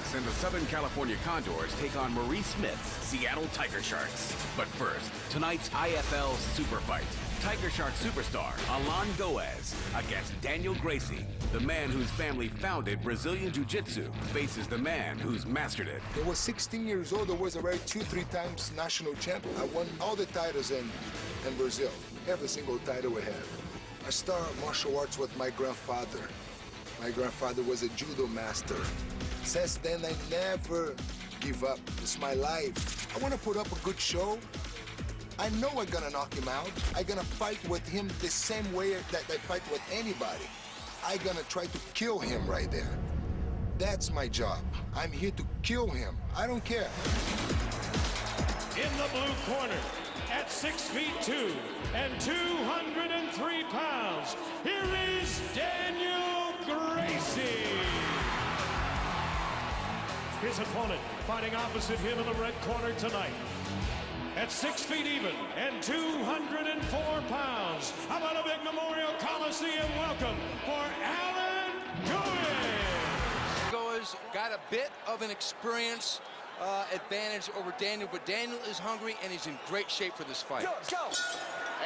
Fox and the Southern California Condors take on Maurice Smith's Seattle Tiger Sharks. But first, tonight's IFL Super Fight. Tiger Shark superstar Allan Goes against Daniel Gracie. The man whose family founded Brazilian Jiu-jitsu faces the man who's mastered it. I was 16 years old. I was already 2-3 times national champion. I won all the titles in Brazil, every single title we have. I started martial arts with my grandfather. My grandfather was a judo master. Since then, I never give up. It's my life. I want to put up a good show. I know I'm gonna knock him out. I'm gonna fight with him the same way that I fight with anybody. I'm gonna try to kill him right there. That's my job. I'm here to kill him. I don't care. In the blue corner, at 6'2" and 203 pounds, here is Daniel Gracie. His opponent fighting opposite him in the red corner tonight. At 6 feet even and 204 pounds, how about a big Memorial Coliseum welcome for Allan Goes. Goes got a bit of an experience advantage over Daniel, but Daniel is hungry and he's in great shape for this fight. Go.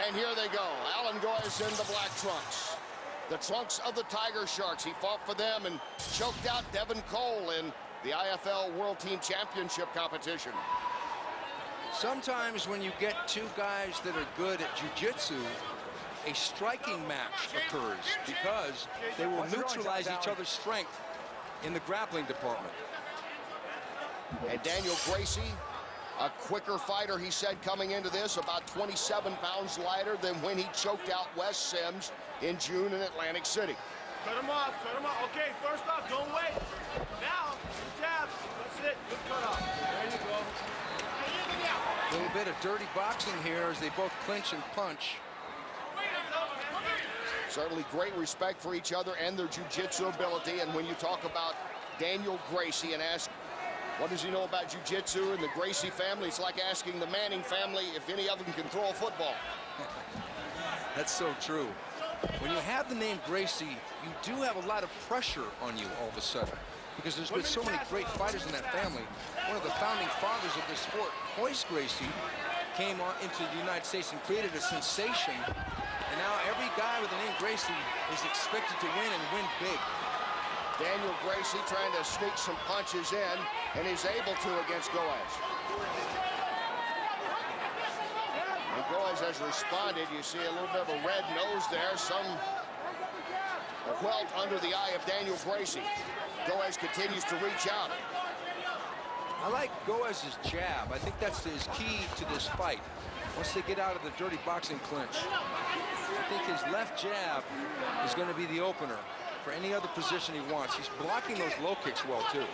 And here they go. Allan Goes in the black trunks. The trunks of the Tiger Sharks. He fought for them and choked out Devin Cole in the IFL World Team Championship competition. Sometimes when you get two guys that are good at jiu-jitsu, a striking match occurs because they will neutralize each other's strength in the grappling department. And Daniel Gracie, a quicker fighter, he said, coming into this, about 27 pounds lighter than when he choked out Wes Sims in June in Atlantic City. Cut him off. Okay, first off, don't wait. Now, jab. That's it. Good cut off. There you go. A little bit of dirty boxing here as they both clinch and punch. Certainly great respect for each other and their jiu-jitsu ability. And when you talk about Daniel Gracie and ask, what does he know about jiu-jitsu and the Gracie family? It's like asking the Manning family if any of them can throw a football. That's so true. When you have the name Gracie, you do have a lot of pressure on you all of a sudden, because there's been so many great fighters in that family. One of the founding fathers of this sport, Royce Gracie, came on into the United States and created a sensation. And now every guy with the name Gracie is expected to win and win big. Daniel Gracie trying to sneak some punches in, and he's able to against Goes. And Goes has responded. You see a little bit of a red nose there, some welt under the eye of Daniel Gracie. Goes continues to reach out. I like Goes' jab. I think that's his key to this fight. Once they get out of the dirty boxing clinch, I think his left jab is going to be the opener for any other position he wants. He's blocking those low kicks well, too.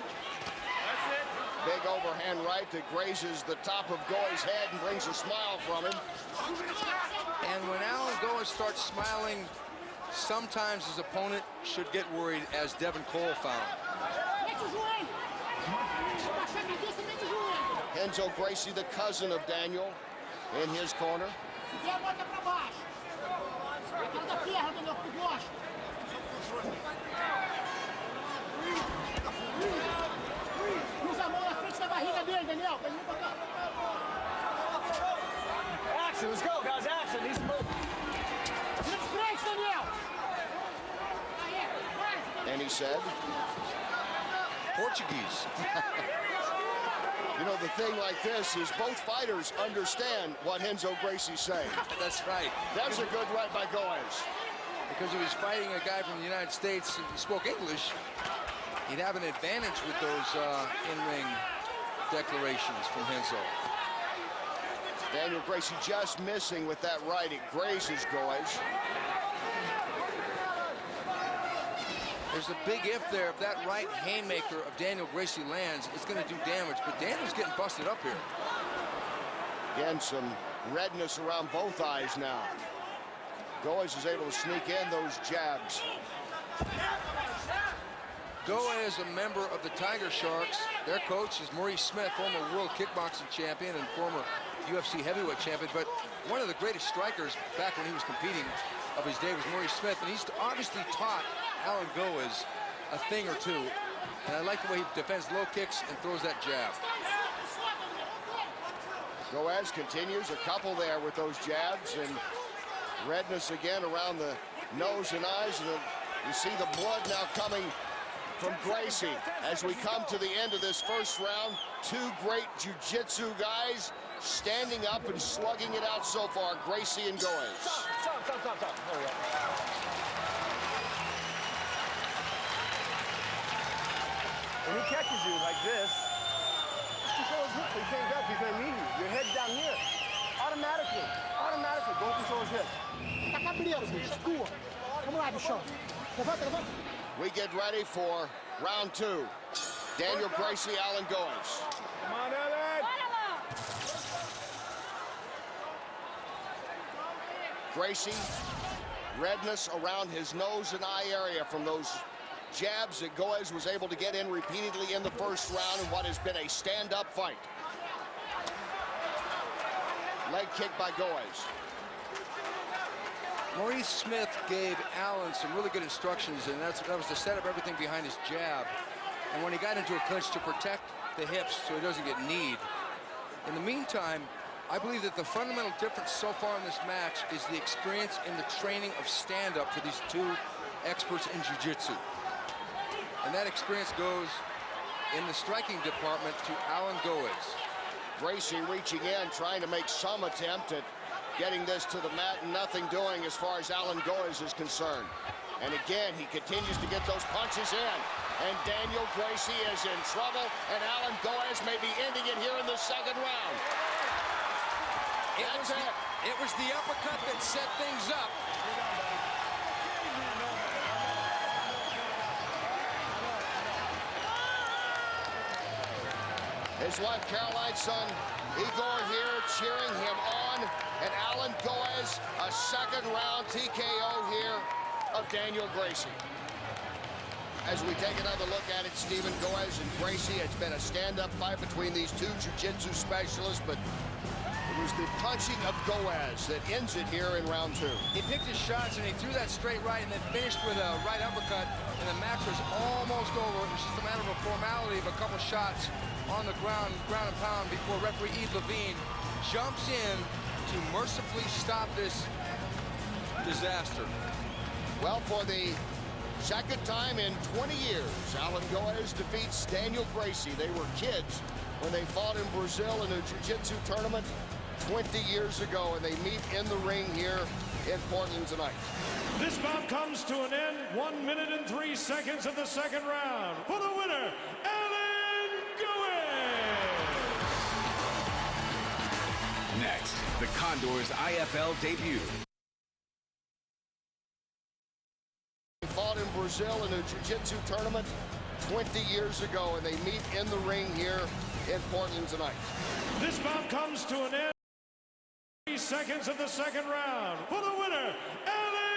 Big overhand right that grazes the top of Goes' head and brings a smile from him. And when Allan Goes starts smiling, sometimes his opponent should get worried, as Devin Cole found. Renzo Gracie, the cousin of Daniel, in his corner. Action, let's go, guys, action. He's moving. And he said, Portuguese. You know, the thing like this is both fighters understand what Renzo Gracie's saying. That's right. That's a good right by Goes. Because he was fighting a guy from the United States who spoke English, he'd have an advantage with those in-ring declarations from Renzo. Daniel Gracie just missing with that right. It grazes Goes. There's a big if there. If that right haymaker of Daniel Gracie lands, it's going to do damage. But Daniel's getting busted up here. Again, some redness around both eyes now. Goes is able to sneak in those jabs. Goes is a member of the Tiger Sharks. Their coach is Maurice Smith, former world kickboxing champion and former UFC heavyweight champion. But one of the greatest strikers back when he was competing of his day was Maurice Smith. And he's obviously taught Allan Goes a thing or two And I like the way he defends low kicks and throws that jab. Goes continues, a couple there with those jabs, and redness again around the nose and eyes. And you see the blood now coming from Gracie as we come to the end of this first round. Two great jiu-jitsu guys standing up and slugging it out so far, Gracie and Goes. Stop. When he catches you like this, just control his hips so he can't grab you. He's going to meet you. Your head's down here. Automatically, don't control his hips. We get ready for round two. Daniel Gracie, Allan Goes. Come on, Allan. Gracie, redness around his nose and eye area from those jabs that Goes was able to get in repeatedly in the first round in what has been a stand-up fight. Leg kick by Goes. Maurice Smith gave Allan some really good instructions, and that was to set up everything behind his jab. And when he got into a clinch, to protect the hips so he doesn't get kneed. In the meantime, I believe that the fundamental difference so far in this match is the experience in the training of stand-up for these two experts in jiu-jitsu. And that experience goes in the striking department to Allan Goes. Gracie reaching in, trying to make some attempt at getting this to the mat, and nothing doing as far as Allan Goes is concerned. And again, he continues to get those punches in. And Daniel Gracie is in trouble, and Allan Goes may be ending it here in the second round. It was the uppercut that set things up. His wife Caroline's son Igor here cheering him on, and Allan Goes, a second round TKO here of Daniel Gracie. As we take another look at it, Stephen, Goes and Gracie, it's been a stand-up fight between these two jiu-jitsu specialists, but it was the punching of Goes that ends it here in round two. He picked his shots and he threw that straight right and then finished with a right uppercut, and the match was almost over. It was just a matter of a formality of a couple shots on the ground and pound before referee Eve Levine jumps in to mercifully stop this disaster. Well, for the second time in 20 years, Allan Goes defeats Daniel Gracie. They were kids when they fought in Brazil in a jiu-jitsu tournament 20 years ago, and they meet in the ring here in Portland tonight. This bout comes to an end. 1 minute and 3 seconds of the second round. For the winner, Allan Goes. Next, the Condors IFL debut. Fought in Brazil in a jiu-jitsu tournament 20 years ago, and they meet in the ring here in Portland tonight. This bout comes to an end. 3 seconds of the second round. For the winner, Allan